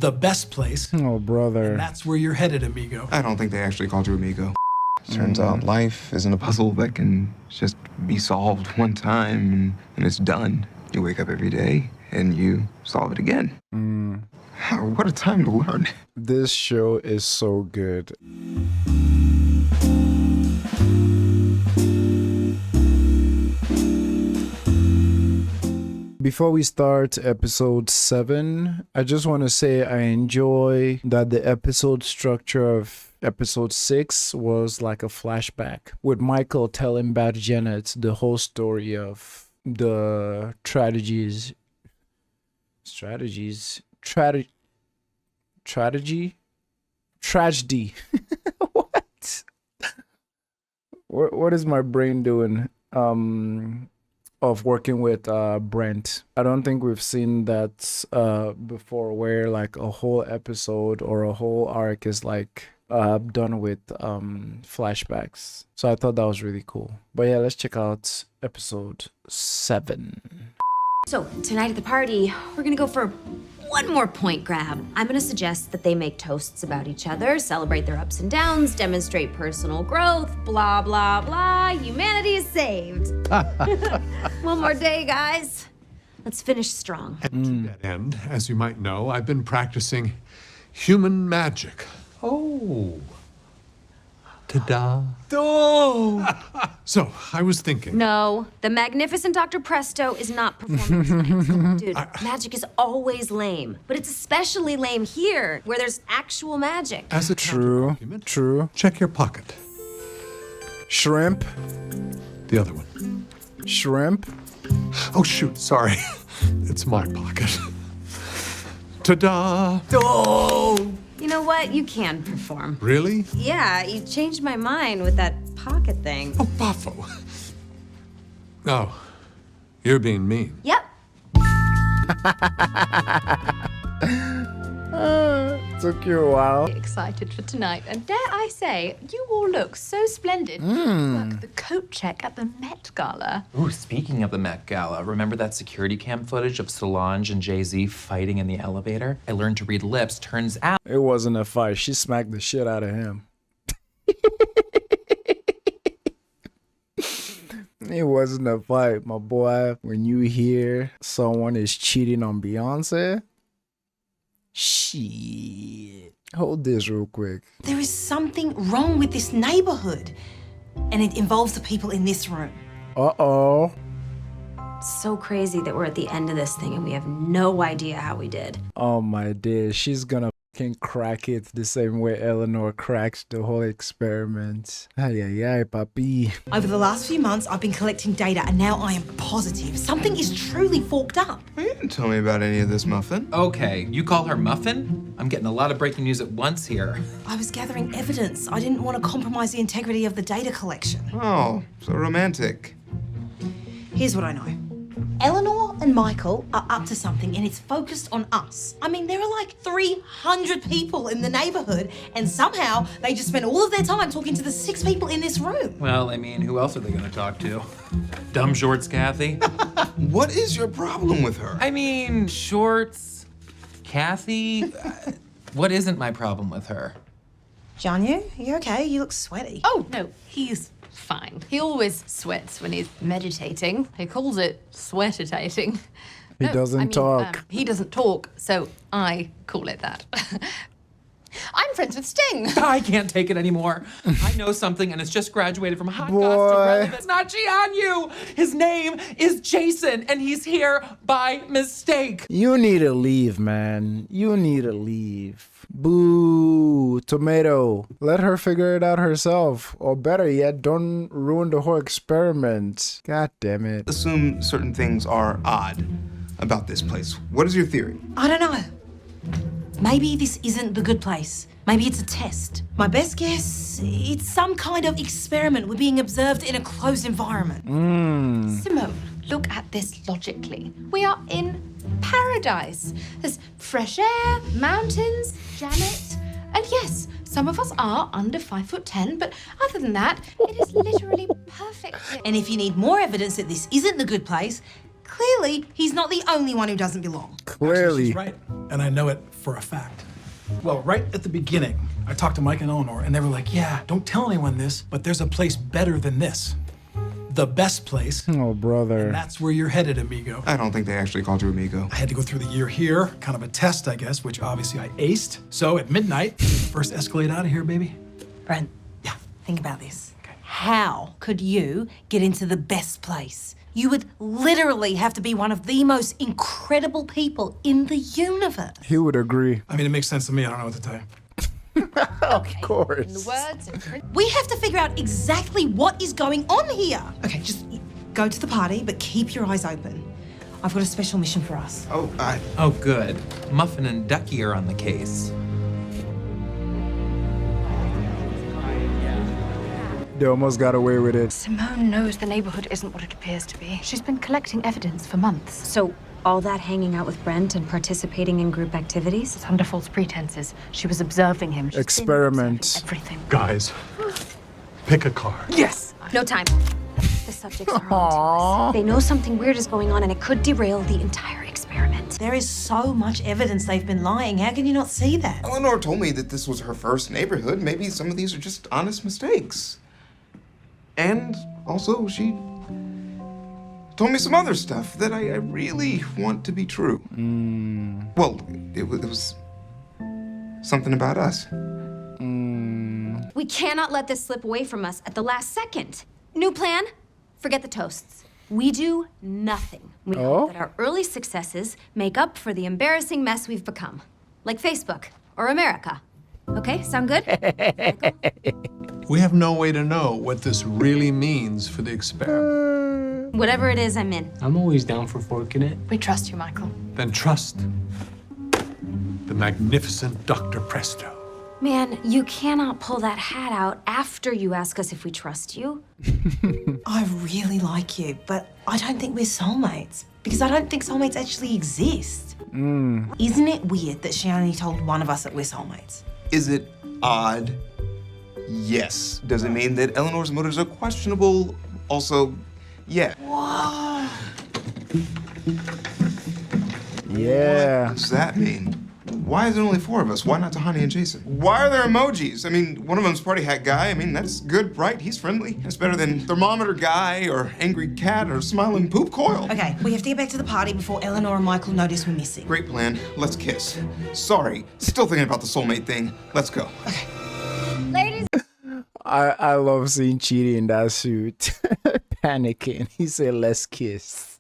the best place. Oh, brother. And that's where you're headed, amigo. I don't think they actually called you amigo. Turns out life isn't a puzzle that can just be solved one time and it's done. You wake up every day and you solve it again. What a time to learn. This show is so good. Before we start episode 7, I just want to say I enjoy that the episode structure of episode 6 was like a flashback with Michael telling Bad Janet the whole story of the tragedy. What is my brain doing? Of working with Brent. I don't think we've seen that before, where like a whole episode or a whole arc is like done with flashbacks. So I thought that was really cool. But yeah, let's check out episode 7. So tonight at the party, we're gonna go for one more point grab. I'm gonna suggest that they make toasts about each other, celebrate their ups and downs, demonstrate personal growth, blah, blah, blah. Humanity is saved. One more day, guys. Let's finish strong. And to that end, as you might know, I've been practicing human magic. Oh. Ta-da. Oh! So, I was thinking. No, the magnificent Dr. Presto is not performing tonight. Come on, dude, magic is always lame, but it's especially lame here, where there's actual magic. As a True. Check your pocket. Shrimp. The other one. Shrimp. Oh, shoot, sorry. It's my pocket. Ta-da! Oh! You know what? You can perform. Really? Yeah, you changed my mind with that pocket thing. Oh, Buffo. Oh, you're being mean. Yep. Took you a while. Excited for tonight, and dare I say, you all look so splendid. Work the coat check at the Met Gala. Ooh, speaking of the Met Gala, remember that security cam footage of Solange and Jay-Z fighting in the elevator? I learned to read lips. Turns out It wasn't a fight. She smacked the shit out of him. It wasn't a fight, my boy. When you hear someone is cheating on Beyonce, shit. Hold this real quick. There is something wrong with this neighborhood, and it involves the people in this room. Uh-oh. So crazy that we're at the end of this thing and we have no idea how we did. Oh my dear, she's gonna fucking crack it the same way Eleanor cracked the whole experiment. Ay, ay, ay, papi. Over the last few months, I've been collecting data, and now I am positive something is truly forked up. You didn't tell me about any of this, Muffin. okay, you call her Muffin? I'm getting a lot of breaking news at once here. I was gathering evidence. I didn't want to compromise the integrity of the data collection. Oh, so romantic. Here's what I know. Eleanor and Michael are up to something, and it's focused on us. I mean, there are like 300 people in the neighborhood, and somehow they just spend all of their time talking to the 6 people in this room. Well, I mean, who else are they gonna talk to? Dumb shorts, Kathy? What is your problem with her? I mean, shorts, Kathy? What isn't my problem with her? Janya, you okay? You look sweaty. Oh, no, he's fine. He always sweats when he's meditating. He calls it sweatitating. He doesn't talk. He doesn't talk, so I call it that. I'm friends with Sting. I can't take it anymore. I know something, and it's just graduated from hot goss to Boy. relevant. It's not Jianyu. His name is Jason, and he's here by mistake. You need to leave, man. You need to leave. Boo, tomato. Let her figure it out herself. Or better yet, don't ruin the whole experiment. God damn it. Assume certain things are odd about this place. What is your theory? I don't know. Maybe this isn't the good place. Maybe it's a test. My best guess, it's some kind of experiment. We're being observed in a closed environment. Simone, look at this logically. We are in paradise. There's fresh air, mountains, Janet, and yes, some of us are under 5'10", but other than that, it is literally perfect. And if you need more evidence that this isn't the good place, Clearly, he's not the only one who doesn't belong. Clearly. She's right, and I know it for a fact. Well, right at the beginning, I talked to Mike and Eleanor, and they were like, yeah, don't tell anyone this, but there's a place better than this. The best place. Oh, brother. And that's where you're headed, amigo. I don't think they actually called you amigo. I had to go through the year here, kind of a test, I guess, which obviously I aced. So at midnight, first Escalade out of here, baby. Brent, Yeah. think about this. How could you get into the best place? You would literally have to be one of the most incredible people in the universe. He would agree. I mean, it makes sense to me. I don't know what to tell you. Of course. In the words of We have to figure out exactly what is going on here. Okay, just go to the party, but keep your eyes open. I've got a special mission for us. Oh, good. Muffin and Ducky are on the case. They almost got away with it. Simone knows the neighborhood isn't what it appears to be. She's been collecting evidence for months. So, all that hanging out with Brent and participating in group activities? It's under false pretenses. She was observing him. She's been Experiment. observing everything. Guys, pick a card. Yes! No time. The subjects are on to us. They know something weird is going on, and it could derail the entire experiment. There is so much evidence they've been lying. How can you not see that? Eleanor told me that this was her first neighborhood. Maybe some of these are just honest mistakes. And also, she told me some other stuff that I really want to be true. Well, it was something about us. We cannot let this slip away from us at the last second. New plan? Forget the toasts. We do nothing. We hope that our early successes make up for the embarrassing mess we've become. Like Facebook or America. Okay, sound good? We have no way to know what this really means for the experiment. Whatever it is, I'm in. I'm always down for forking it. We trust you, Michael. Then trust the magnificent Dr. Presto. Man, you cannot pull that hat out after you ask us if we trust you. I really like you, but I don't think we're soulmates. Because I don't think soulmates actually exist. Isn't it weird that she only told one of us that we're soulmates? Is it odd? Yes. Does it mean that Eleanor's motives are questionable? Also, yeah. Yeah. What does that mean? Why is it only 4 of us? Why not Tahani and Jason? Why are there emojis? I mean, one of them's party hat guy. I mean, that's good, right? He's friendly. It's better than thermometer guy or angry cat or smiling poop coil. Okay, we have to get back to the party before Eleanor and Michael notice we're missing. Great plan. Let's kiss. Sorry, still thinking about the soulmate thing. Let's go. Ladies, I love seeing Chidi in that suit. Panicking. He said, let's kiss.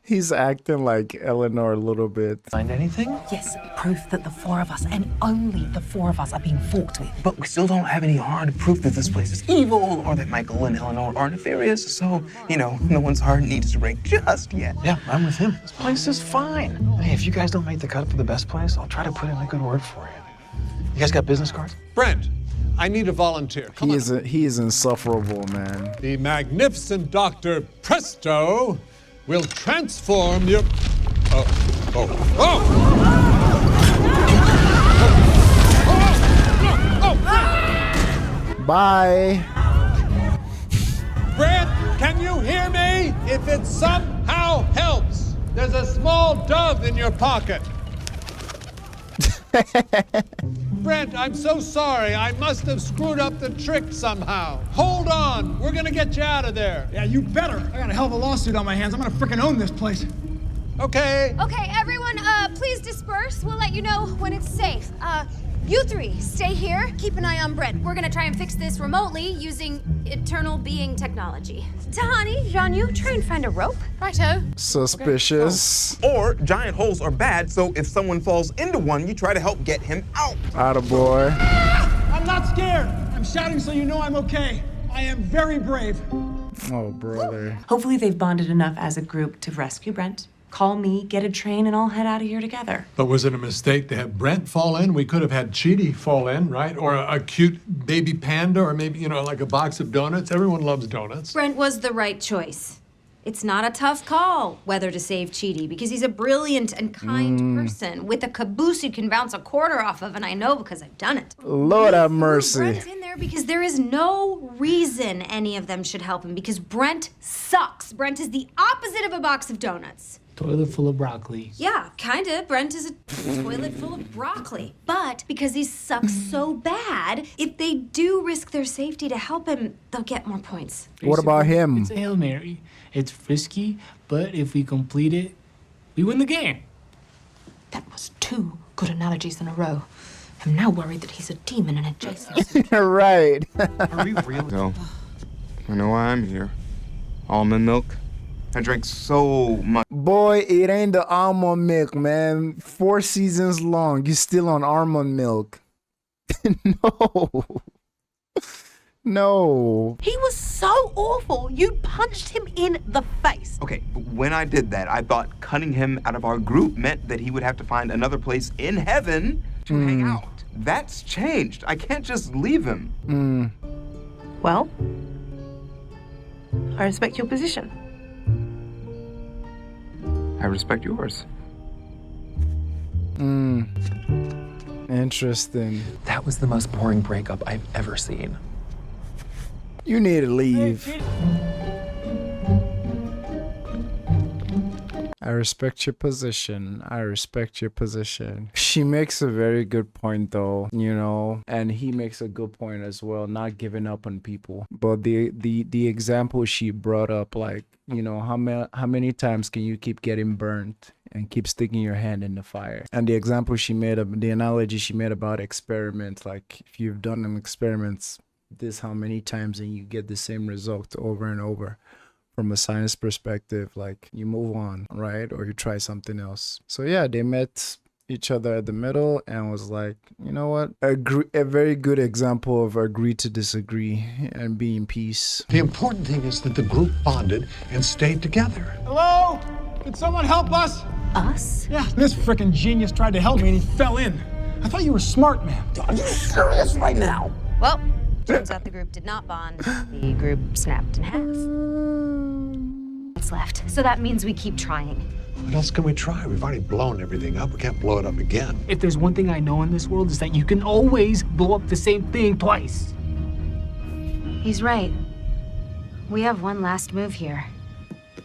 He's acting like Eleanor a little bit. Find anything? Yes, proof that the 4 of us, and only the 4 of us, are being fought with. But we still don't have any hard proof that this place is evil or that Michael and Eleanor are nefarious. So, no one's heart needs to break just yet. Yeah, I'm with him. This place is fine. Hey, if you guys don't make the cut for the best place, I'll try to put in a good word for you. You guys got business cards? Brent, I need a volunteer. Come on. He is insufferable, man. The magnificent Dr. Presto will transform your... Bye. Brent, can you hear me? If it somehow helps, there's a small dove in your pocket. Brent, I'm so sorry. I must have screwed up the trick somehow. Hold on. We're gonna get you out of there. Yeah, you better. I got a hell of a lawsuit on my hands. I'm gonna frickin' own this place. Okay. okay, everyone, please disperse. We'll let you know when it's safe. You 3, stay here. Keep an eye on Brent. We're gonna try and fix this remotely using eternal being technology. Tahani, Jean-Yu, try and find a rope. Righto. Suspicious. Or giant holes are bad, so if someone falls into one, you try to help get him out. Attaboy. I'm not scared. I'm shouting so you know I'm okay. I am very brave. Oh, brother. Hopefully they've bonded enough as a group to rescue Brent. Call me, get a train, and I'll head out of here together. But was it a mistake to have Brent fall in? We could have had Chidi fall in, right? Or a cute baby panda, or maybe, like a box of donuts. Everyone loves donuts. Brent was the right choice. It's not a tough call whether to save Chidi because he's a brilliant and kind person with a caboose you can bounce a quarter off of, and I know because I've done it. Lord have mercy. Brent's in there because there is no reason any of them should help him because Brent sucks. Brent is the opposite of a box of donuts. Toilet full of broccoli. Yeah, kinda. Brent is a toilet full of broccoli. But because he sucks so bad, if they do risk their safety to help him, they'll get more points. What about him? It's a Hail Mary. It's risky, but if we complete it, we win the game. That was 2 good analogies in a row. I'm now worried that he's a demon in adjacent. Right. Are we really? So, I know why I'm here. Almond milk. I drank so much. Boy, it ain't the almond milk, man. 4 seasons long. You still on almond milk. No. No. He was so awful. You punched him in the face. Okay, but when I did that, I thought cutting him out of our group meant that he would have to find another place in heaven to hang out. That's changed. I can't just leave him. Well, I respect your position. I respect yours. Interesting. That was the most boring breakup I've ever seen. You need to leave. I respect your position. I respect your position. She makes a very good point though, you know, and he makes a good point as well, not giving up on people. But the example she brought up, like, you know, how many times can you keep getting burnt and keep sticking your hand in the fire? And the example she made of the analogy she made about experiments, like if you've done them experiments this how many times and you get the same result over and over. From a science perspective, like you move on, right? Or you try something else. So yeah, they met each other at the middle and was like, you know what? A very good example of agree to disagree and be in peace. The important thing is that the group bonded and stayed together. Hello? Can someone help us? Us? Yeah, this frickin' genius tried to help me and he fell in. I thought you were smart, man. Are you serious right now? Well, turns out the group did not bond. The group snapped in half. It's left. So that means we keep trying. What else can we try? We've already blown everything up. We can't blow it up again. If there's one thing I know in this world is that you can always blow up the same thing twice. He's right. We have one last move here.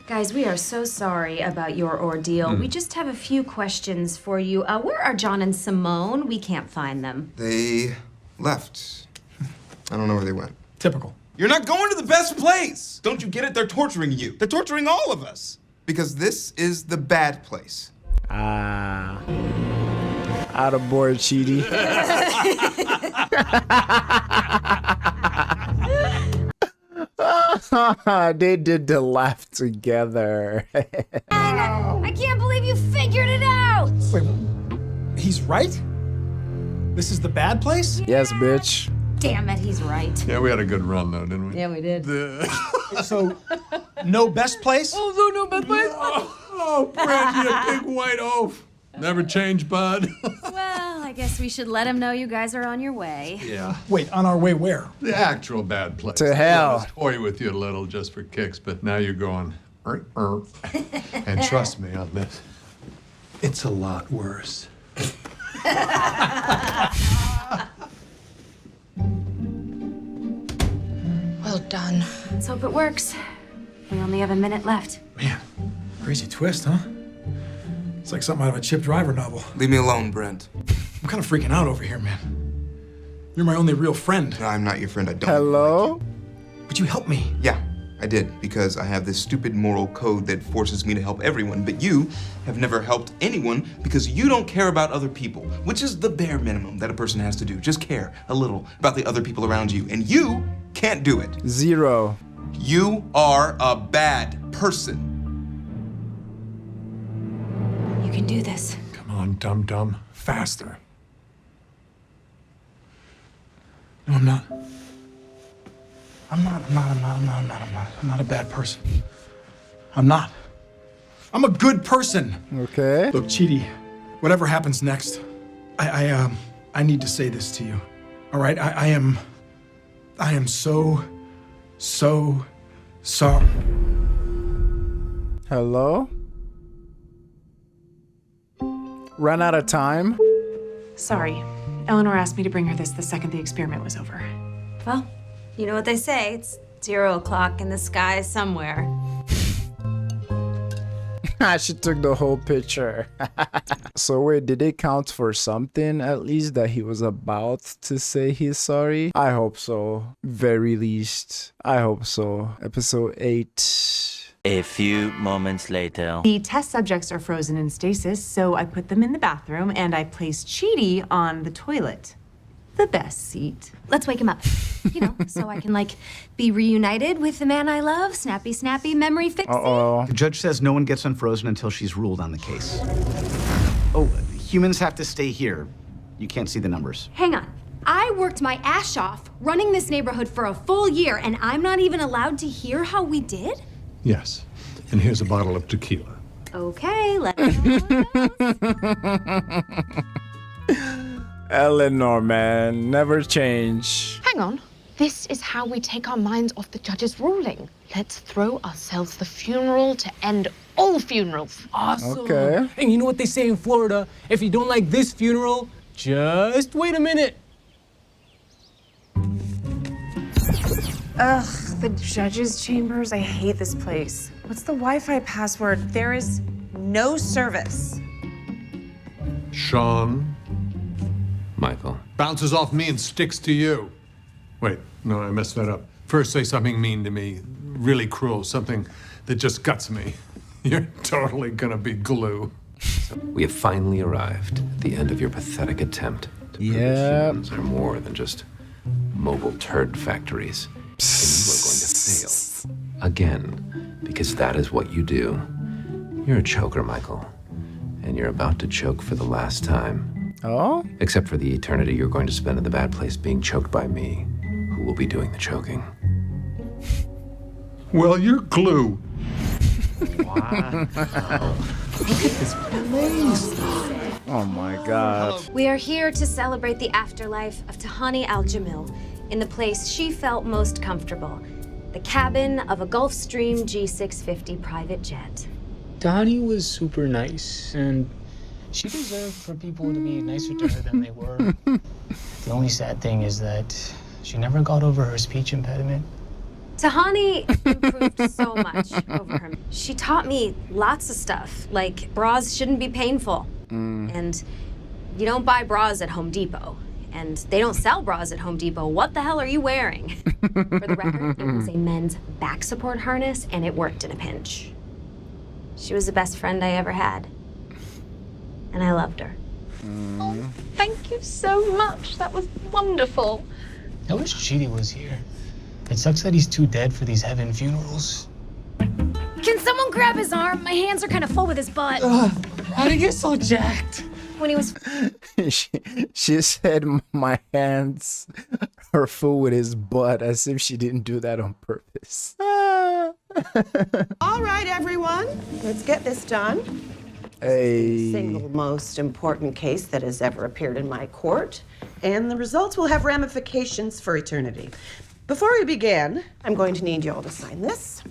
Guys, we are so sorry about your ordeal. We just have a few questions for you. Where are John and Simone? We can't find them. They left. I don't know where they went. Typical. You're not going to the best place! Don't you get it? They're torturing you. They're torturing all of us. Because this is the bad place. Out of board, Chidi. They did the laugh together. I can't believe you figured it out! Wait, he's right? This is the bad place? Yes, bitch. Damn it, he's right. Yeah, we had a good run, though, didn't we? Yeah, we did. So, no best place? Oh, no best place? Oh, Brent, you big white oaf. Never change, bud. Well, I guess we should let him know you guys are on your way. Yeah. Wait, on our way where? The actual bad place. To hell. I was toy with you a little just for kicks, but now you're going, and trust me on this, it's a lot worse. Well done. Let's hope it works. We only have a minute left. Man, crazy twist, huh? It's like something out of a Chip Driver novel. Leave me alone, Brent. I'm kind of freaking out over here, man. You're my only real friend. No, I'm not your friend. I don't Hello? like you. But you helped me. Yeah, I did, because I have this stupid moral code that forces me to help everyone, but you have never helped anyone because you don't care about other people, which is the bare minimum that a person has to do. Just care a little about the other people around you, and you can't do it. 0. You are a bad person. You can do this. Come on, dum-dum. Faster. No, I'm not. I'm not a bad person. I'm not. I'm a good person. Okay. Look, Chidi, whatever happens next, I need to say this to you. All right? I am so sorry. Hello? Ran out of time? Sorry. Eleanor asked me to bring her this the second the experiment was over. Well, you know what they say. It's 0 o'clock in the sky somewhere. She took the whole picture. So wait, did it count for something at least that he was about to say he's sorry? I hope so. Very least. I hope so. Episode 8. A few moments later. The test subjects are frozen in stasis, so I put them in the bathroom and I placed Chidi on the toilet. The best seat. Let's wake him up. You know, so I can, like, be reunited with the man I love. Snappy, snappy, memory fixing. Uh-oh. The judge says no one gets unfrozen until she's ruled on the case. Oh, humans have to stay here. You can't see the numbers. Hang on. I worked my ass off running this neighborhood for a full year, and I'm not even allowed to hear how we did? Yes. And here's a bottle of tequila. Okay, let's know how it goes. Eleanor, man. Never change. Hang on. This is how we take our minds off the judge's ruling. Let's throw ourselves the funeral to end all funerals. Awesome. Okay. And you know what they say in Florida? If you don't like this funeral, just wait a minute. Ugh, the judge's chambers. I hate this place. What's the Wi-Fi password? There is no service. Sean Michael. bounces off me and sticks to you. Wait, no, I messed that up. First say something mean to me, really cruel, something that just guts me. You're totally gonna be glue. We have finally arrived at the end of your pathetic attempt to prove that humans are more than just mobile turd factories. And you are going to fail again, because that is what you do. You're a choker, Michael, and you're about to choke for the last time. Oh? Except for the eternity you're going to spend in the bad place being choked by me, who will be doing the choking. Well, you're glue. Wow. Look at this place. Oh my God. We are here to celebrate the afterlife of Tahani Al-Jamil in the place she felt most comfortable, the cabin of a Gulfstream G650 private jet. Donnie was super nice, and she deserved for people to be nicer to her than they were. The only sad thing is that she never got over her speech impediment. Tahani improved so much over her. She taught me lots of stuff, like bras shouldn't be painful, and you don't buy bras at Home Depot, and they don't sell bras at Home Depot. What the hell are you wearing? For the record, it was a men's back support harness, and it worked in a pinch. She was the best friend I ever had, and I loved her. Oh, thank you so much. That was wonderful. I wish Chidi was here. It sucks that he's too dead for these heaven funerals. Can someone grab his arm? My hands are kind of full with his butt. How did you get so jacked? When he was she said my hands are full with his butt, as if she didn't do that on purpose. All right, everyone, let's get this done. Hey. Single most important case that has ever appeared in my court, and the results will have ramifications for eternity. Before we begin, I'm going to need you all to sign this.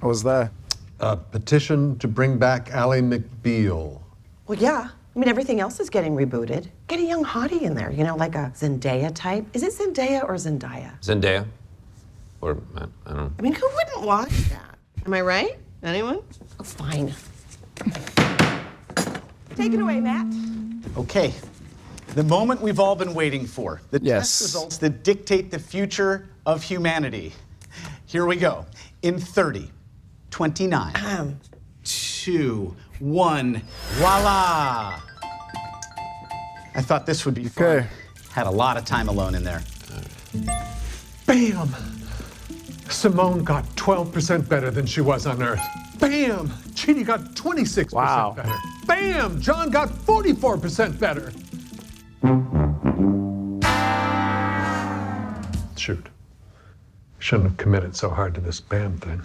What was that? A petition to bring back Ally McBeal. Well, yeah. I mean, everything else is getting rebooted. Get a young hottie in there, you know, like a Zendaya type. Is it Zendaya or Zendaya? Zendaya? Or, I don't know. I mean, who wouldn't watch that? Am I right? Anyone? Oh, fine. Take it away, Matt. Okay. The moment we've all been waiting for. The test results that dictate the future of humanity. Here we go. In 30, 29, 2, 1, voila! I thought this would be fun. Had a lot of time alone in there. Bam! Simone got 12% better than she was on Earth. Bam! Chidi got 26% better. Bam! John got 44% better. Shoot. Shouldn't have committed so hard to this band thing.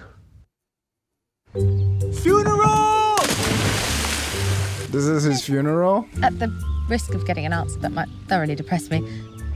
Funeral! This is his funeral? At the risk of getting an answer that might thoroughly depress me,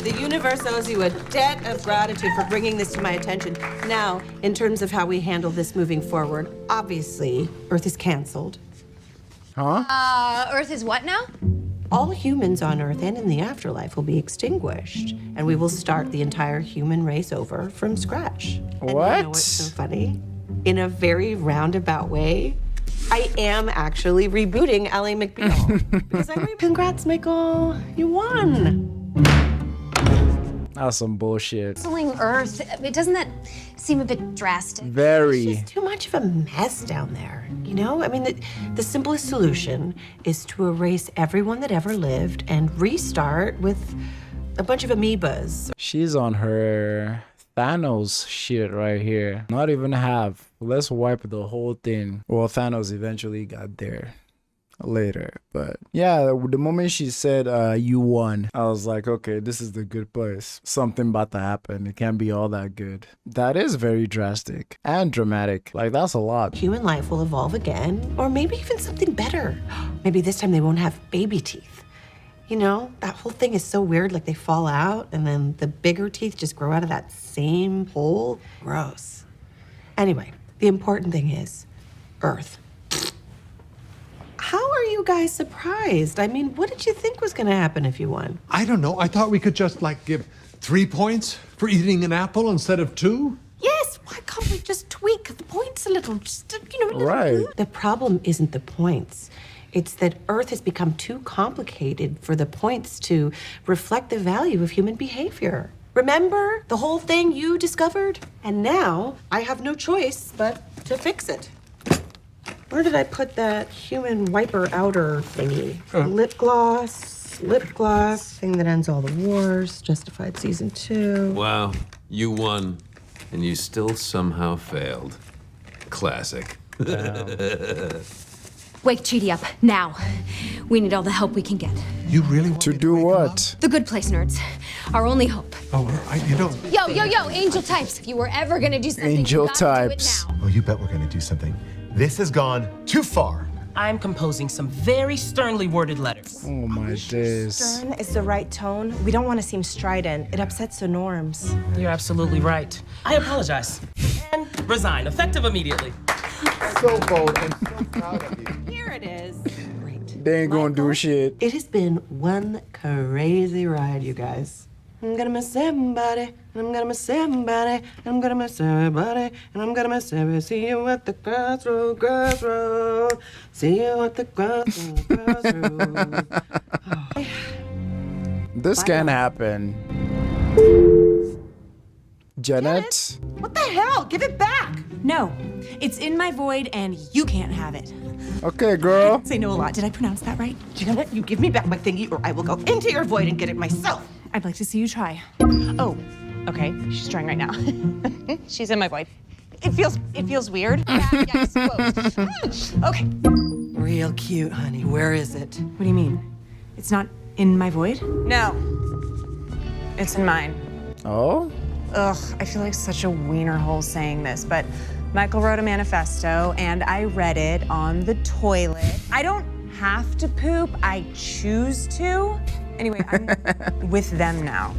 The universe owes you a debt of gratitude for bringing this to my attention. Now, in terms of how we handle this moving forward, obviously, Earth is canceled. Huh? Earth is what now? All humans on Earth and in the afterlife will be extinguished, and we will start the entire human race over from scratch. And What? you know what's so funny? In a very roundabout way, I am actually rebooting Ally McBeal. Because congrats, Michael. You won. That's some bullshit. Canceling Earth. Doesn't that seem a bit drastic? Very. It's just too much of a mess down there. You know, I mean, the simplest solution is to erase everyone that ever lived and restart with a bunch of amoebas. She's on her Thanos shit right here. Not even half. Let's wipe the whole thing. Well, Thanos eventually got there later, but yeah, the moment she said you won, I was like, okay, this is the good place. Something about to happen. It can't be all that good. That is very drastic and dramatic. Like, that's a lot. Human life will evolve again, or maybe even something better. Maybe this time they won't have baby teeth. You know, that whole thing is so weird, like they fall out and then the bigger teeth just grow out of that same hole. Gross. Anyway, the important thing is Earth. How are you guys surprised? I mean, what did you think was gonna happen if you won? I don't know. I thought we could just, like, give 3 points for eating an apple instead of 2. Yes, why can't we just tweak the points a little? Just, you know, a little. Right. The problem isn't the points. It's that Earth has become too complicated for the points to reflect the value of human behavior. Remember the whole thing you discovered? And now I have no choice but to fix it. Where did I put that human wiper outer thingy? Lip gloss, thing that ends all the wars, Justified Season 2. Wow, you won, and you still somehow failed. Classic. Wake Chidi up, now. We need all the help we can get. You really want To do what? The good place, nerds. Our only hope. Oh, you don't. Yo, angel types. If you were ever gonna do something, Angel you gotta types. do it now. Oh, you bet we're gonna do something. This has gone too far. I'm composing some very sternly worded letters. Oh my days. Stern is the right tone. We don't want to seem strident. It upsets the norms. You're absolutely right. I apologize. And resign, effective immediately. So bold and so proud of you. Here it is. Great. They ain't gonna do shit. It has been one crazy ride, you guys. I'm gonna miss everybody, and I'm gonna miss everybody, and I'm gonna miss everybody, and I'm gonna miss everybody. See you at the crossroad. See you at the crossroad. This can happen. Janet? What the hell? Give it back! No, it's in my void and you can't have it. Okay, girl. Say no a lot. Did I pronounce that right? Janet, you give me back my thingy or I will go into your void and get it myself. I'd like to see you try. Oh, okay. She's trying right now. She's in my void. It feels weird. Okay. Real cute, honey. Where is it? What do you mean? It's not in my void? No. It's in mine. Oh? Ugh, I feel like such a wiener hole saying this, but Michael wrote a manifesto and I read it on the toilet. I don't have to poop, I choose to. Anyway, I'm with them now.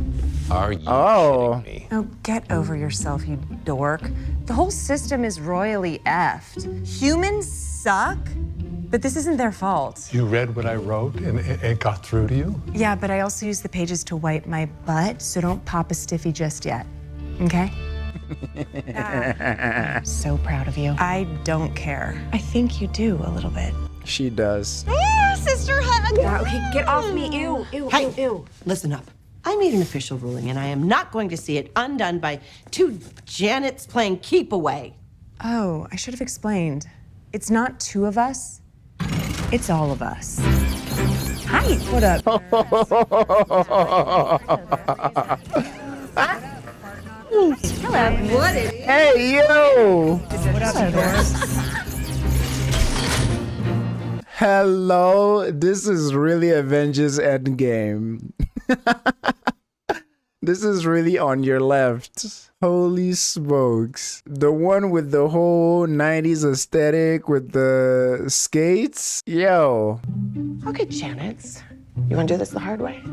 Are you kidding me? Oh, get over yourself, you dork. The whole system is royally effed. Humans suck, but this isn't their fault. You read what I wrote and it got through to you? Yeah, but I also use the pages to wipe my butt, so don't pop a stiffy just yet, okay? I'm so proud of you. I don't care. I think you do a little bit. She does. Sister hug! Okay, get off me. Ew, ew, Hey, ew, ew. Listen up. I made an official ruling, and I am not going to see it undone by 2 Janets playing keep away. Oh, I should have explained. It's not 2 of us. It's all of us. Hi. What up? Hello. What is Hey, yo! What up, Hello, this is really Avengers Endgame. This is really on your left. Holy smokes. The one with the whole 90s aesthetic with the skates? Yo. Okay, Janets. You want to do this the hard way?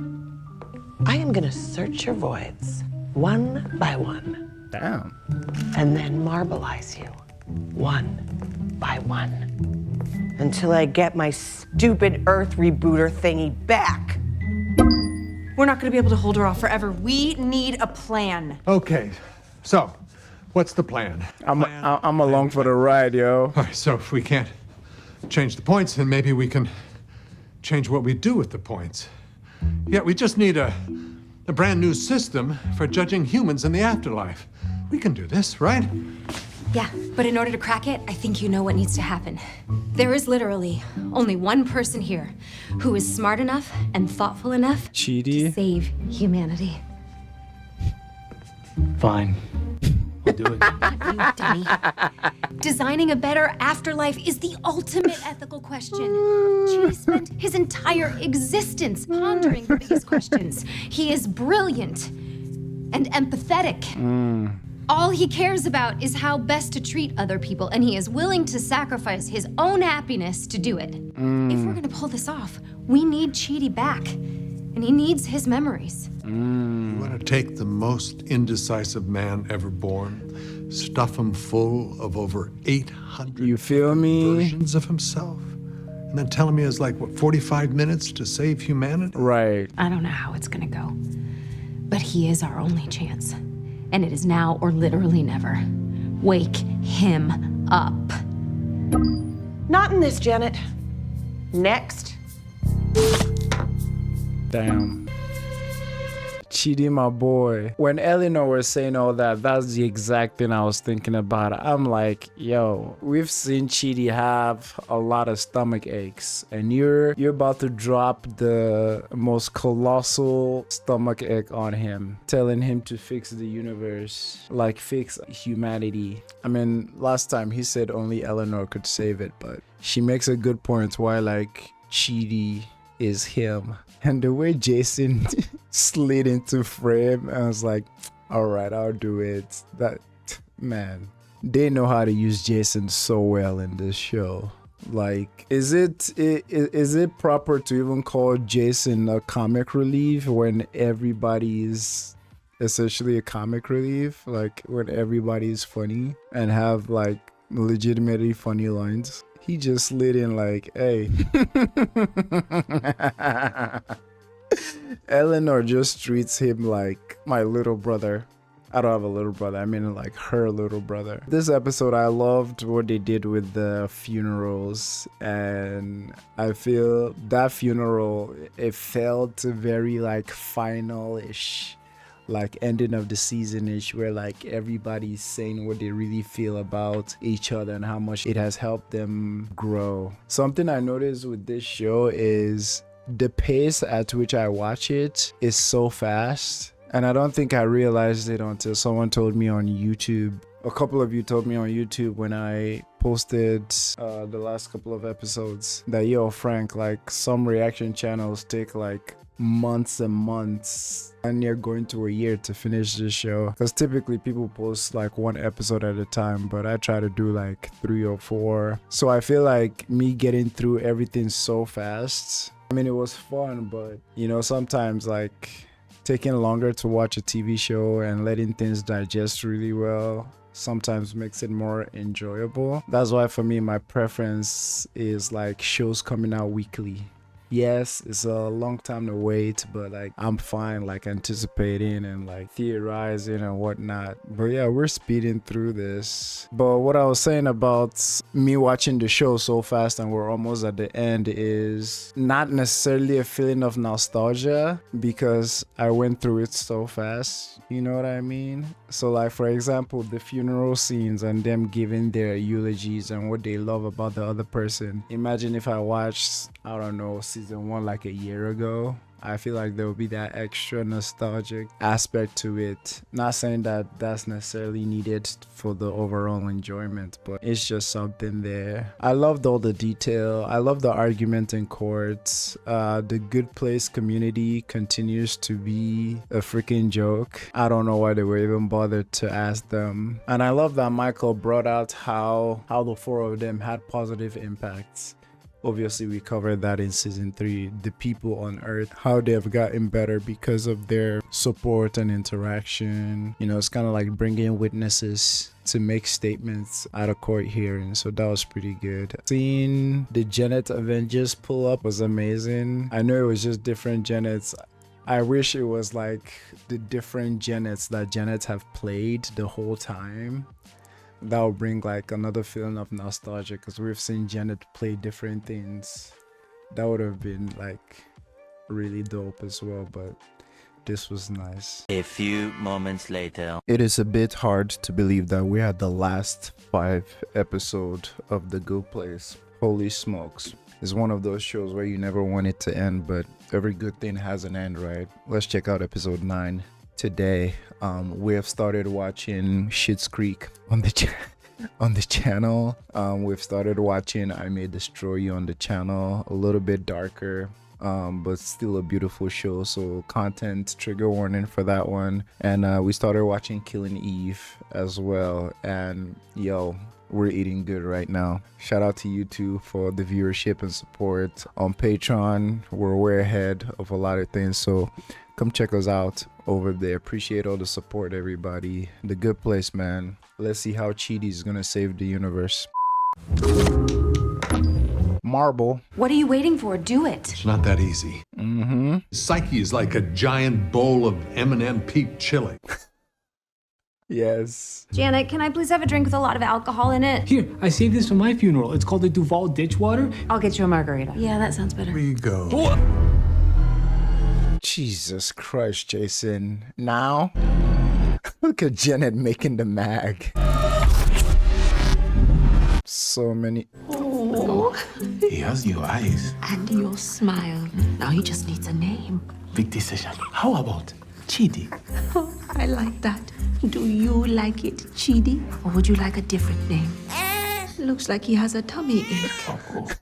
I am gonna search your voids one by one. Damn. And then marbleize you one by one until I get my stupid Earth rebooter thingy back. We're not gonna be able to hold her off forever. We need a plan. Okay, so what's the plan? I'm along for the ride, yo. All right, so if we can't change the points, then maybe we can change what we do with the points. Yeah, we just need a brand new system for judging humans in the afterlife. We can do this, right? Yeah, but in order to crack it, I think you know what needs to happen. There is literally only one person here who is smart enough and thoughtful enough to save humanity. Fine. I'll do it. Not you, Denny. Designing a better afterlife is the ultimate ethical question. Chidi spent his entire existence pondering the biggest questions. He is brilliant and empathetic. All he cares about is how best to treat other people, and he is willing to sacrifice his own happiness to do it. If we're gonna pull this off, we need Chidi back, and he needs his memories. You want to take the most indecisive man ever born, stuff him full of over 800 You feel me? versions of himself, and then tell him he has like, what, 45 minutes to save humanity? Right. I don't know how it's gonna go, but he is our only chance. And it is now or literally never. Wake him up. Not in this, Janet. Next. Damn. Chidi, my boy. When Eleanor was saying all that, that's the exact thing I was thinking about. I'm like, yo, we've seen Chidi have a lot of stomach aches, and you're about to drop the most colossal stomach ache on him, telling him to fix the universe, like fix humanity. I mean, last time he said only Eleanor could save it, but she makes a good point why like Chidi is him. And the way Jason slid into frame, I was like, all right, I'll do it. That, man, they know how to use Jason so well in this show. Like, is it proper to even call Jason a comic relief when everybody is essentially a comic relief? Like, when everybody's funny and have, like, legitimately funny lines? He just slid in like, hey. Eleanor just treats him like my little brother. I don't have a little brother. I mean like her little brother. This episode, I loved what they did with the funerals. And I feel that funeral, it felt very like final-ish. Like ending of the season-ish, where like everybody's saying what they really feel about each other and how much it has helped them grow. Something I noticed with this show is the pace at which I watch it is so fast. And I don't think I realized it until someone told me on YouTube. A couple of you told me on YouTube when I posted the last couple of episodes that, yo, Frank, like some reaction channels take like months and months and you're going to a year to finish this show, because typically people post like one episode at a time, but I try to do like 3 or 4. So I feel like me getting through everything so fast, I mean, it was fun, but you know, sometimes like taking longer to watch a TV show and letting things digest really well sometimes makes it more enjoyable. That's why for me, my preference is like shows coming out weekly. Yes, it's a long time to wait, but like I'm fine like anticipating and like theorizing and whatnot. But yeah, we're speeding through this. But what I was saying about me watching the show so fast and we're almost at the end is not necessarily a feeling of nostalgia, because I went through it so fast, you know what I mean? So like, for example, the funeral scenes and them giving their eulogies and what they love about the other person. Imagine if I watched, I don't know, season 1 like a year ago. I feel like there will be that extra nostalgic aspect to it. Not saying that that's necessarily needed for the overall enjoyment, but it's just something there. I loved all the detail. I love the argument in court. The Good Place community continues to be a freaking joke. I don't know why they were even bothered to ask them. And I love that Michael brought out how the 4 of them had positive impacts. Obviously, we covered that in season 3. The people on Earth, how they have gotten better because of their support and interaction. You know, it's kind of like bringing witnesses to make statements at a court hearing. So that was pretty good. Seeing the Janet Avengers pull up was amazing. I know it was just different Janets. I wish it was like the different Janets that Janet have played the whole time. That would bring like another feeling of nostalgia, because we've seen Janet play different things. That would have been like really dope as well, but this was nice. A few moments later. It is a bit hard to believe that we're at the last 5 episodes of The Good Place. Holy smokes. It's one of those shows where you never want it to end, but every good thing has an end, right? Let's check out episode 9. Today, we have started watching Schitt's Creek on the channel. We've started watching I May Destroy You on the channel. A little bit darker, but still a beautiful show. So content trigger warning for that one. And we started watching Killing Eve as well. And yo, we're eating good right now. Shout out to you two for the viewership and support on Patreon. We're way ahead of a lot of things, so come check us out over there. Appreciate all the support, everybody. The Good Place, man. Let's see how Chidi is gonna save the universe. Marble. What are you waiting for? Do it. It's not that easy. Psyche is like a giant bowl of M&M peak chili. Yes. Janet, can I please have a drink with a lot of alcohol in it? Here, I saved this for my funeral. It's called the Duval Ditch Water. I'll get you a margarita. Yeah, that sounds better. Here you go. Jesus Christ, Jason. Now? Look at Janet making the mag. So many. Oh. He has your eyes. And your smile. Now he just needs a name. Big decision. How about Chidi? Oh, I like that. Do you like it, Chidi? Or would you like a different name? Looks like he has a tummy ache.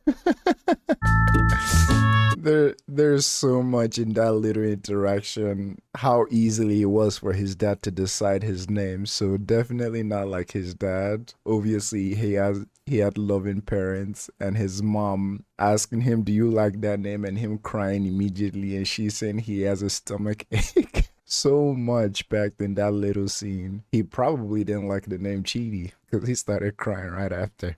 There's so much in that little interaction, how easily it was for his dad to decide his name. So definitely not like his dad. Obviously he had loving parents, and his mom asking him, do you like that name, and him crying immediately, and she saying he has a stomach ache. So much packed in that little scene. He probably didn't like the name Chidi because he started crying right after.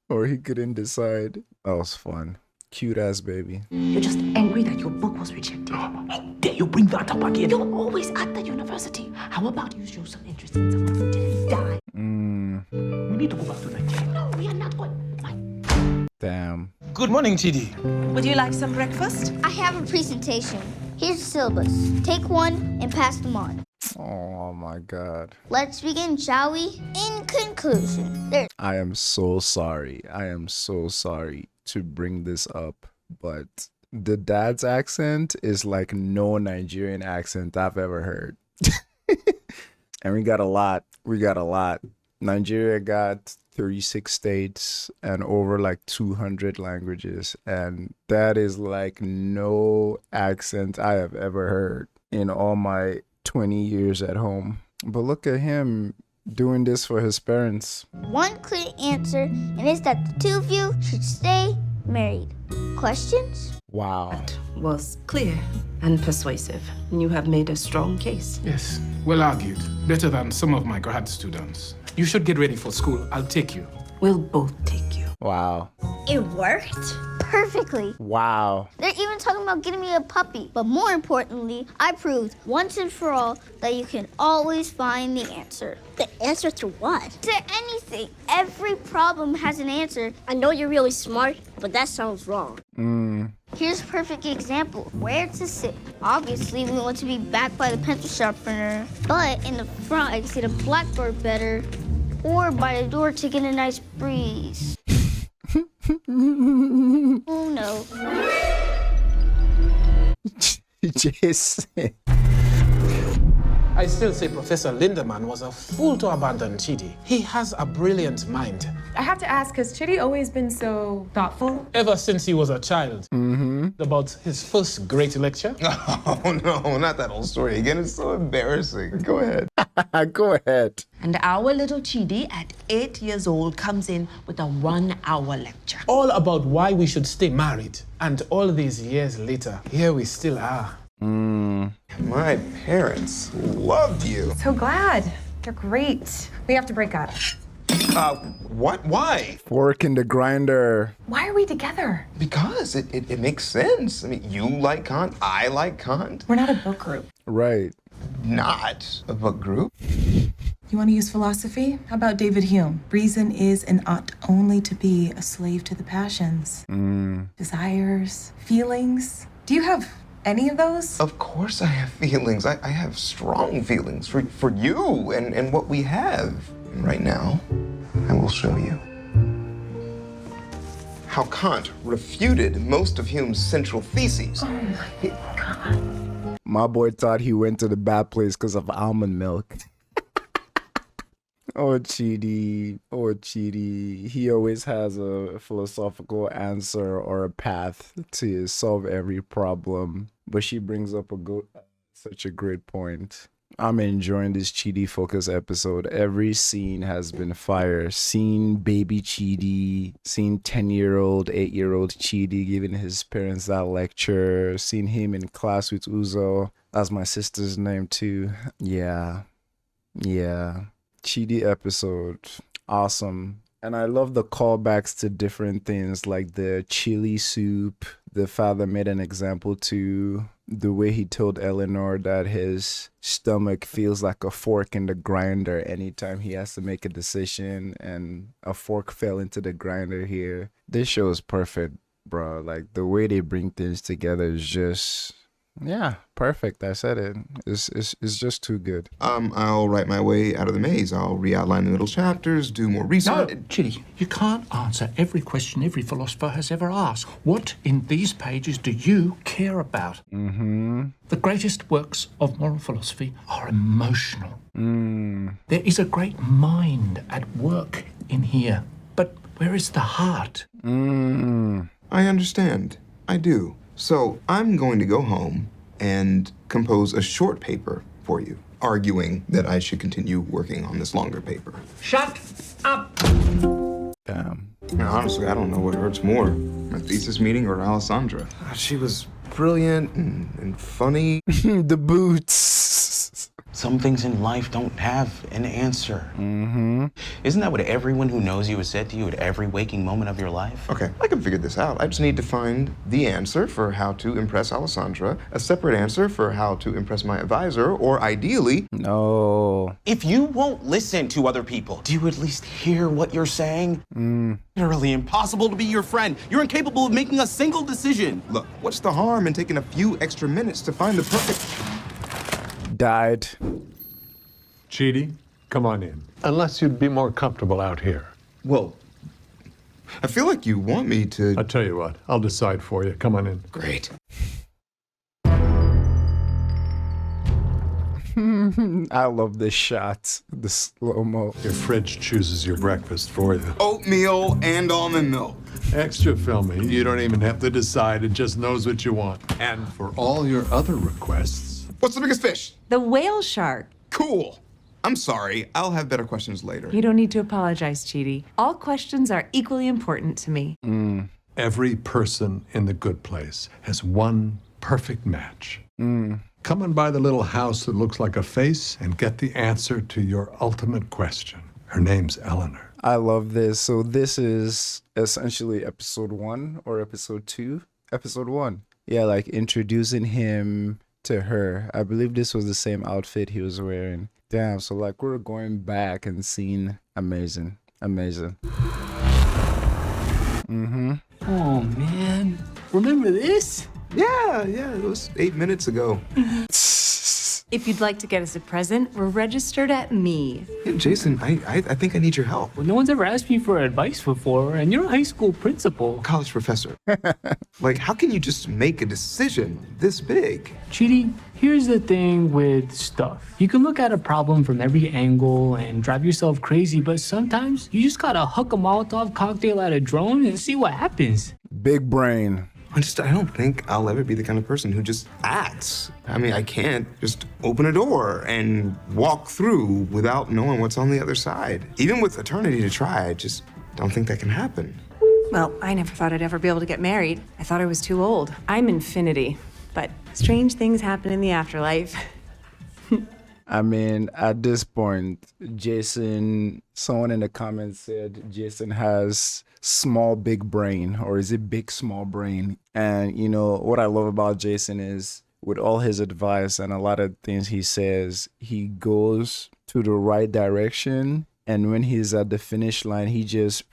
Or he couldn't decide. That was fun. Cute ass baby. You're just angry that your book was rejected. How dare you bring that up again? You're always at the university. How about you show some interest in someone who didn't die? We need to go back to Nigeria. No, we are not going. Damn. Good morning, Chidi. Would you like some breakfast? I have a presentation. Here's the syllabus. Take one and pass them on. Oh my God. Let's begin, shall we? In conclusion, I am so sorry. I am so sorry to bring this up, but the dad's accent is like no Nigerian accent I've ever heard. And we got a lot. Nigeria got 36 states and over like 200 languages, and that is like no accent I have ever heard in all my 20 years at home. But look at him doing this for his parents. one clear answer, and it's that the two of you should stay married. Questions? Wow. Was clear and persuasive. You have made a strong case. Yes, well argued. Better than some of my grad students. You should get ready for school. I'll take you. We'll both take you. Wow. It worked perfectly. Wow. They're even talking about getting me a puppy. But more importantly, I proved once and for all that you can always find the answer. The answer to what? To anything. Every problem has an answer. I know you're really smart, but that sounds wrong. Here's a perfect example. Where to sit. Obviously, we want to be back by the pencil sharpener. But in the front, I can see the blackboard better. Or by the door to get a nice breeze. Oh no. Jason. I still say Professor Lindemann was a fool to abandon Chidi. He has a brilliant mind. I have to ask, has Chidi always been so thoughtful? Ever since he was a child. About his first great lecture. Oh, no, not that old story again. It's so embarrassing. Go ahead. Go ahead. And our little Chidi at 8 years old comes in with a 1-hour lecture. All about why we should stay married. And all these years later, here we still are. My parents loved you. So glad. They're great. We have to break up. What? Why? Fork in the grinder. Why are we together? Because it makes sense. I mean, you like Kant, I like Kant. We're not a book group. Right. Not a book group. You want to use philosophy? How about David Hume? Reason is and ought only to be a slave to the passions, desires, feelings. Do you have any of those? Of course I have feelings. I have strong feelings for you and what we have. And right now, I will show you how Kant refuted most of Hume's central theses. Oh my God. My boy thought he went to the bad place because of almond milk. Oh, Chidi. Oh, Chidi. He always has a philosophical answer or a path to solve every problem. But she brings up such a great point. I'm enjoying this Chidi focus episode. Every scene has been fire. Seeing baby Chidi, seeing 10-year-old, 8-year-old Chidi giving his parents that lecture, seeing him in class with Uzo. That's my sister's name too. Yeah. Chidi episode. Awesome. And I love the callbacks to different things like the chili soup. The father made an example to the way he told Eleanor that his stomach feels like a fork in the grinder anytime he has to make a decision, and a fork fell into the grinder here. This show is perfect, bro. Like the way they bring things together is just, yeah, perfect. I said it. It's just too good. I'll write my way out of the maze. I'll re-outline the middle chapters, do more research. No, Chidi, you can't answer every question every philosopher has ever asked. What in these pages do you care about? The greatest works of moral philosophy are emotional. There is a great mind at work in here, but where is the heart? I understand. I do. So I'm going to go home and compose a short paper for you, arguing that I should continue working on this longer paper. Shut up! Damn. Now, honestly, I don't know what hurts more, my thesis meeting or Alessandra. She was brilliant and funny. The boots. Some things in life don't have an answer. Isn't that what everyone who knows you has said to you at every waking moment of your life? Okay, I can figure this out. I just need to find the answer for how to impress Alessandra, a separate answer for how to impress my advisor, or ideally... No. If you won't listen to other people, do you at least hear what you're saying? Literally impossible to be your friend. You're incapable of making a single decision. Look, what's the harm in taking a few extra minutes to find the perfect... Died. Chidi, come on in. Unless you'd be more comfortable out here. Well, I feel like you want me to... I'll tell you what, I'll decide for you. Come on in. Great. I love this shot, the slow-mo. Your fridge chooses your breakfast for you. Oatmeal and almond milk. Extra filmy. You don't even have to decide. It just knows what you want. And for all your other requests... What's the biggest fish? The whale shark. Cool. I'm sorry. I'll have better questions later. You don't need to apologize, Chidi. All questions are equally important to me. Every person in the good place has one perfect match. Come and buy the little house that looks like a face and get the answer to your ultimate question. Her name's Eleanor. I love this. So this is essentially episode 1 or episode 2? Episode 1. Yeah, like introducing him to her. I believe this was the same outfit he was wearing. Damn, so like we're going back and seeing amazing. Oh, man. Remember this? Yeah, it was 8 minutes ago. If you'd like to get us a present, we're registered at me. Hey, Jason, I think I need your help. Well, no one's ever asked me for advice before, and you're a high school principal. College professor. Like, how can you just make a decision this big? Chidi, here's the thing with stuff. You can look at a problem from every angle and drive yourself crazy, but sometimes you just gotta huck a Molotov cocktail at a drone and see what happens. Big brain. I don't think I'll ever be the kind of person who just acts. I mean, I can't just open a door and walk through without knowing what's on the other side. Even with eternity to try, I just don't think that can happen. Well, I never thought I'd ever be able to get married. I thought I was too old. I'm infinity, but strange things happen in the afterlife. I mean, at this point, Jason, someone in the comments said Jason has small, big brain, or is it big, small brain? And, you know, what I love about Jason is with all his advice and a lot of things he says, he goes to the right direction. And when he's at the finish line, he just,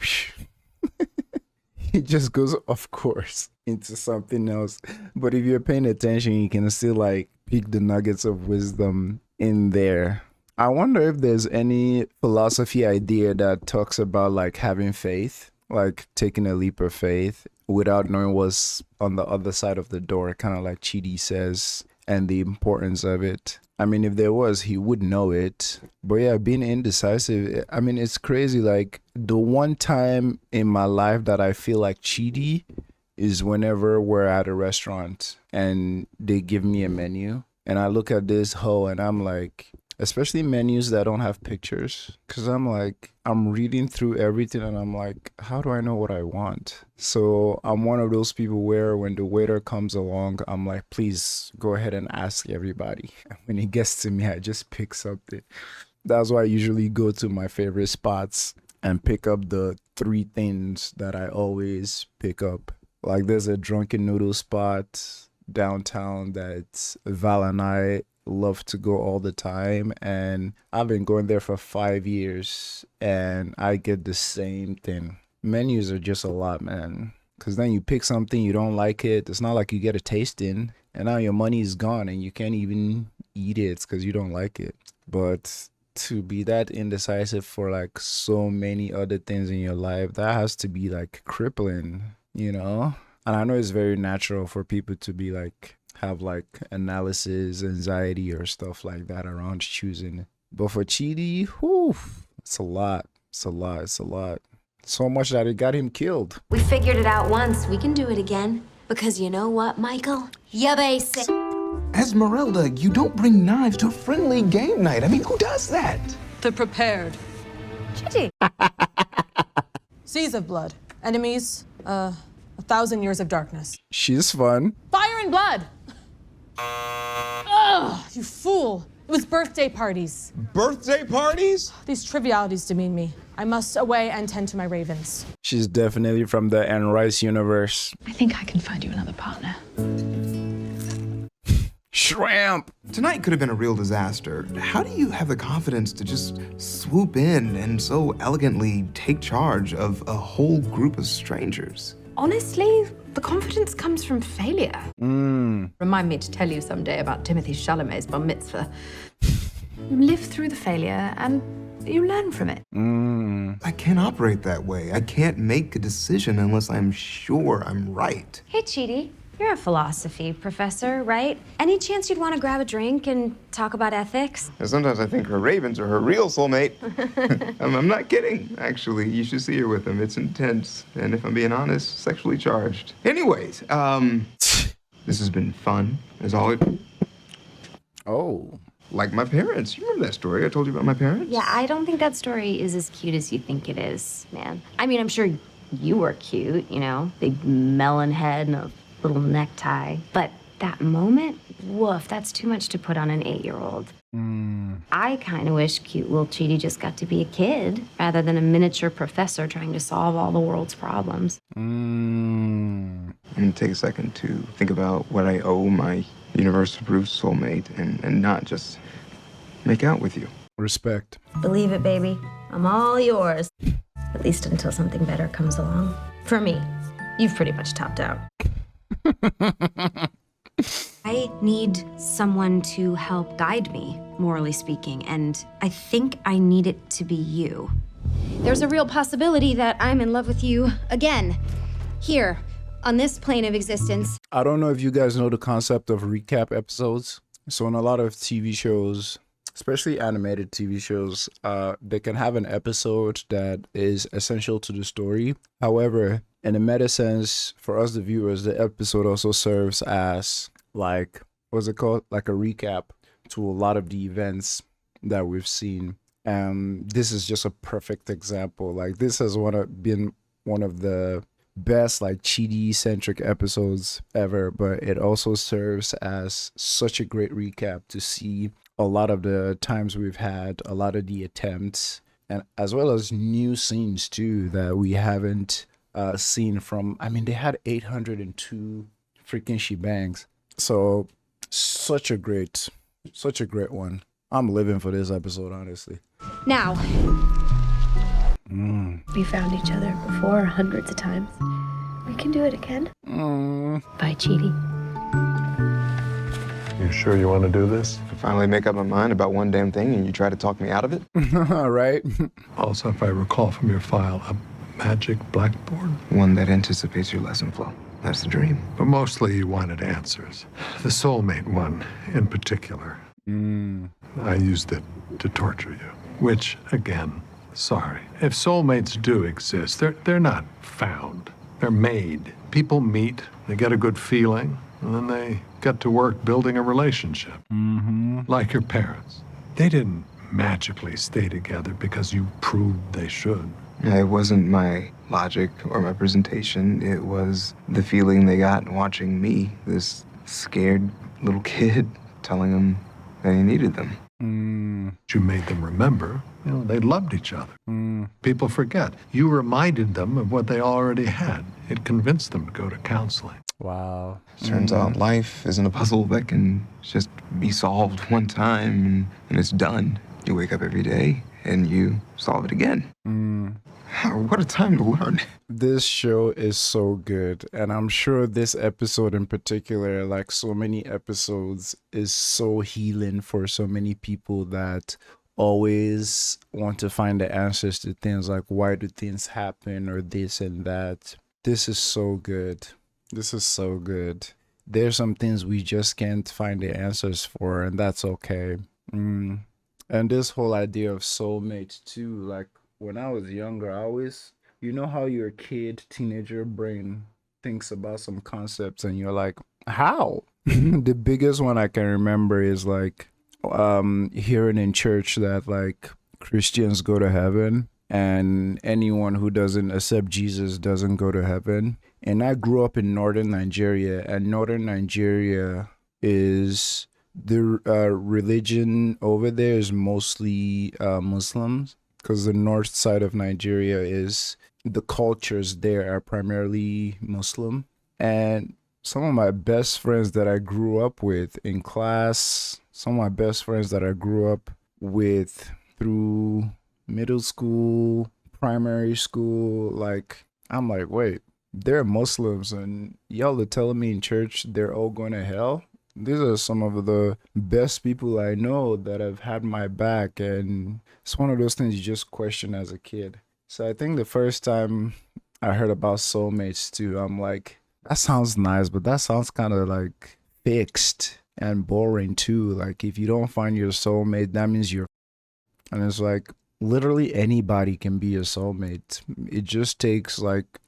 he just goes off course into something else. But if you're paying attention, you can still like pick the nuggets of wisdom in there. I wonder if there's any philosophy idea that talks about like having faith, like taking a leap of faith without knowing what's on the other side of the door, kind of like Chidi says, and the importance of it. I mean, if there was, he would know it. But yeah, being indecisive, I mean, it's crazy. Like the one time in my life that I feel like Chidi is whenever we're at a restaurant and they give me a menu. And I look at this hoe and I'm like, especially menus that don't have pictures, because I'm like, I'm reading through everything and I'm like, how do I know what I want? So I'm one of those people where when the waiter comes along, I'm like, please go ahead and ask everybody. And when it gets to me, I just pick something. That's why I usually go to my favorite spots and pick up the 3 things that I always pick up. Like there's a drunken noodle spot downtown that Val and I love to go all the time, and I've been going there for 5 years and I get the same thing. Menus are just a lot, man, because then you pick something, you don't like it, it's not like you get a tasting, and now your money is gone and you can't even eat it because you don't like it. But to be that indecisive for like so many other things in your life, that has to be like crippling, you know? And I know it's very natural for people to be like, have like analysis, anxiety or stuff like that around choosing. But for Chidi, whew, it's a lot. It's a lot. It's a lot. So much that it got him killed. We figured it out once. We can do it again. Because you know what, Michael? You're basic. Esmeralda, you don't bring knives to a friendly game night. I mean, who does that? They're prepared. Chidi. Seas of blood. Enemies, 1,000 years of darkness. She's fun. Fire and blood! Ugh, you fool. It was birthday parties. Birthday parties? These trivialities demean me. I must away and tend to my ravens. She's definitely from the Anne Rice universe. I think I can find you another partner. Shrimp! Tonight could have been a real disaster. How do you have the confidence to just swoop in and so elegantly take charge of a whole group of strangers? Honestly, the confidence comes from failure. Remind me to tell you someday about Timothy Chalamet's bar mitzvah. You live through the failure and you learn from it. I can't operate that way. I can't make a decision unless I'm sure I'm right. Hey, Chidi. You're a philosophy professor, right? Any chance you'd want to grab a drink and talk about ethics? And sometimes I think her ravens are her real soulmate. I'm not kidding, actually. You should see her with him. It's intense. And if I'm being honest, sexually charged. Anyways, this has been fun, as always. Oh. Like my parents. You remember that story I told you about my parents? Yeah, I don't think that story is as cute as you think it is, man. I mean, I'm sure you were cute, you know? Big melon head and a little necktie. But that moment, woof, that's too much to put on an 8-year-old. I kind of wish cute little Chidi just got to be a kid rather than a miniature professor trying to solve all the world's problems. I'm gonna take a second to think about what I owe my universe-approved soulmate and not just make out with you. Respect. Believe it, baby. I'm all yours. At least until something better comes along. For me, you've pretty much topped out. I need someone to help guide me, morally speaking, and I think I need it to be you. There's a real possibility that I'm in love with you again, here, on this plane of existence. I don't know if you guys know the concept of recap episodes. So in a lot of TV shows, especially animated TV shows, they can have an episode that is essential to the story. However, And in meta sense, for us the viewers, the episode also serves as like, what's it called? Like a recap to a lot of the events that we've seen. And this is just a perfect example. Like this has been one of the best like Chidi centric episodes ever, but it also serves as such a great recap to see a lot of the times we've had, a lot of the attempts, and as well as new scenes too that we haven't seen from. I mean, they had 802 freaking shebangs. So such a great one. I'm living for this episode, honestly. Now, We found each other before hundreds of times. We can do it again. Bye, Chidi. You sure you want to do this? I finally make up my mind about one damn thing and you try to talk me out of it? Right? Also, if I recall from your file, a magic blackboard? One that anticipates your lesson flow. That's the dream. But mostly you wanted answers. The soulmate one in particular. I used it to torture you. Which, again, sorry. If soulmates do exist, they're not found. They're made. People meet, they get a good feeling, and then they get to work building a relationship. Like your parents. They didn't magically stay together because you proved they should. It wasn't my logic or my presentation. It was the feeling they got watching me, this scared little kid, telling them that he needed them. You made them remember, they loved each other. People forget. You reminded them of what they already had. It convinced them to go to counseling. Wow. Turns out life isn't a puzzle that can just be solved one time and it's done. You wake up every day and you solve it again. What a time to learn. This show is so good, and I'm sure this episode in particular, like so many episodes, is so healing for so many people that always want to find the answers to things like why do things happen or this and that. This is so good. This is so good. There's some things we just can't find the answers for, and that's okay. And this whole idea of soulmates too, like when I was younger, I always, you know how your teenager brain thinks about some concepts and you're like, how? The biggest one I can remember is like hearing in church that like Christians go to heaven and anyone who doesn't accept Jesus doesn't go to heaven. And I grew up in northern Nigeria, and northern Nigeria is the religion over there is mostly Muslims, because the north side of Nigeria is, the cultures there are primarily Muslim. And some of my best friends that I grew up with in class, some of my best friends that I grew up with through middle school, primary school, like, I'm like, wait, they're Muslims and y'all are telling me in church they're all going to hell? These are some of the best people I know that have had my back, and it's one of those things you just question as a kid. So I think the first time I heard about soulmates too, I'm like, that sounds nice, but that sounds kind of like fixed and boring too. Like if you don't find your soulmate, that means you're, and it's like literally anybody can be a soulmate. It just takes like,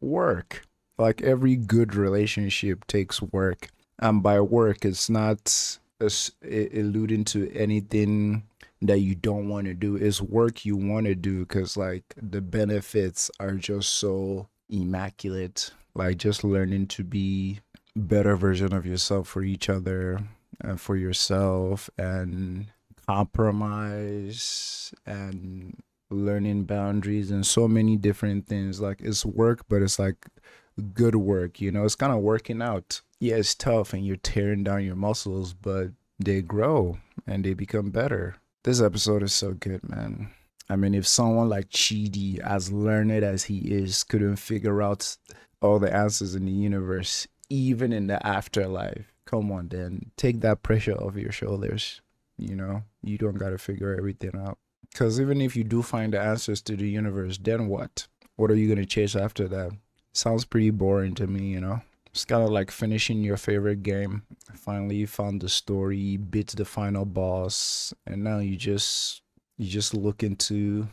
work. Like every good relationship takes work. And by work, it's not alluding to anything that you don't want to do. It's work you want to do because, like, the benefits are just so immaculate. Like, just learning to be a better version of yourself for each other and for yourself, and compromise and learning boundaries and so many different things. Like, it's work, but it's like good work, it's kind of working out. Yeah, it's tough and you're tearing down your muscles, but they grow and they become better. This episode is so good, man. I mean, if someone like Chidi, as learned as he is, couldn't figure out all the answers in the universe, even in the afterlife, come on, then take that pressure off your shoulders. You don't got to figure everything out. Because even if you do find the answers to the universe, then what? What are you going to chase after that? Sounds pretty boring to me, It's kind of like finishing your favorite game. Finally, you found the story, beat the final boss, and now you just look into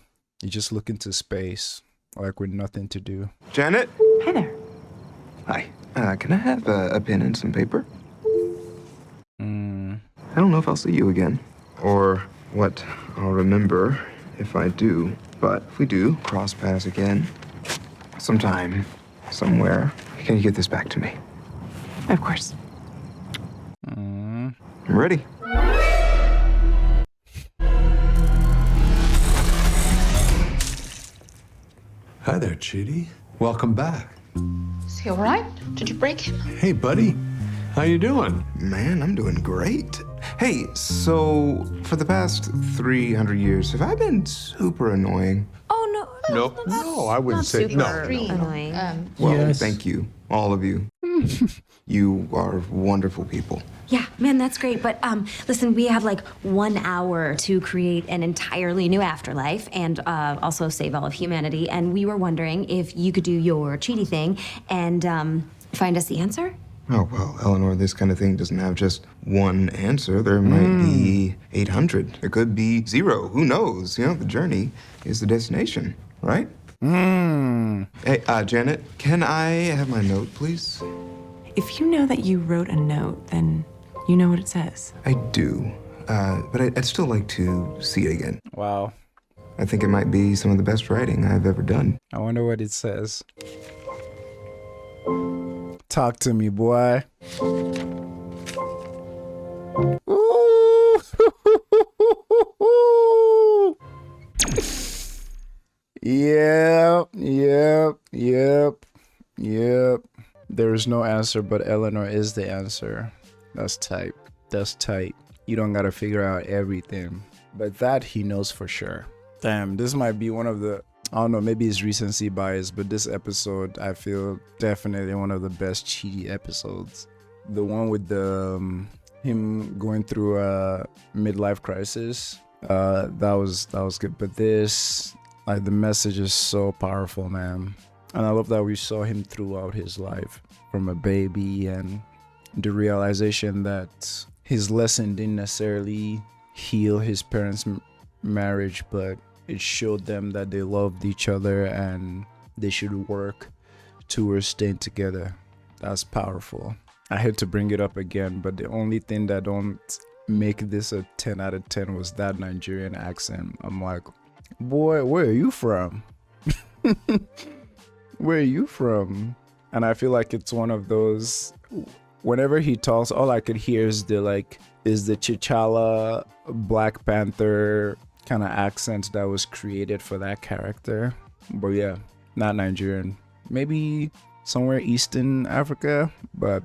space. like with nothing to do. Janet? Hi there. Hi. Can I have a pen and some paper? Mm. I don't know if I'll see you again, or what I'll remember if I do. But if we do cross paths again, sometime, somewhere, can you get this back to me? Of course. I'm ready. Hi there, Chidi. Welcome back. Is he all right? Did you break him? Hey, buddy. How you doing? Man, I'm doing great. Hey, so for the past 300 years, have I been super annoying? Oh, no. Nope. No, I wouldn't say super no. annoying. Well, Yes. thank you, all of you. You are wonderful people. Yeah, man, that's great. But listen, we have like 1 hour to create an entirely new afterlife and also save all of humanity. And we were wondering if you could do your Cheaty thing and find us the answer. Oh, well, Eleanor, this kind of thing doesn't have just one answer. There might be 800. There could be 0. Who knows? You know, the journey is the destination, right? Hey, Janet, can I have my note, please? If you know that you wrote a note, then you know what it says. I do, but I'd still like to see it again. Wow. I think it might be some of the best writing I've ever done. I wonder what it says. Talk to me, boy. Ooh. Yep. There is no answer, but Eleanor is the answer. That's tight. That's tight. You don't gotta figure out everything, but that he knows for sure. Damn, this might be one of the, I don't know, maybe it's recency bias, but this episode, I feel definitely one of the best Cheaty episodes. The one with the him going through a midlife crisis, that was good. But this, like, the message is so powerful, man. And I love that we saw him throughout his life, from a baby, and the realization that his lesson didn't necessarily heal his parents' marriage, but it showed them that they loved each other and they should work towards staying together. That's powerful. I hate to bring it up again, but the only thing that don't make this a 10 out of 10 was that Nigerian accent. I'm like, boy, where are you from? Where are you from? And I feel like it's one of those, whenever he talks, all I could hear is the T'Challa Black Panther kind of accent that was created for that character. But yeah, not Nigerian. Maybe somewhere Eastern Africa, but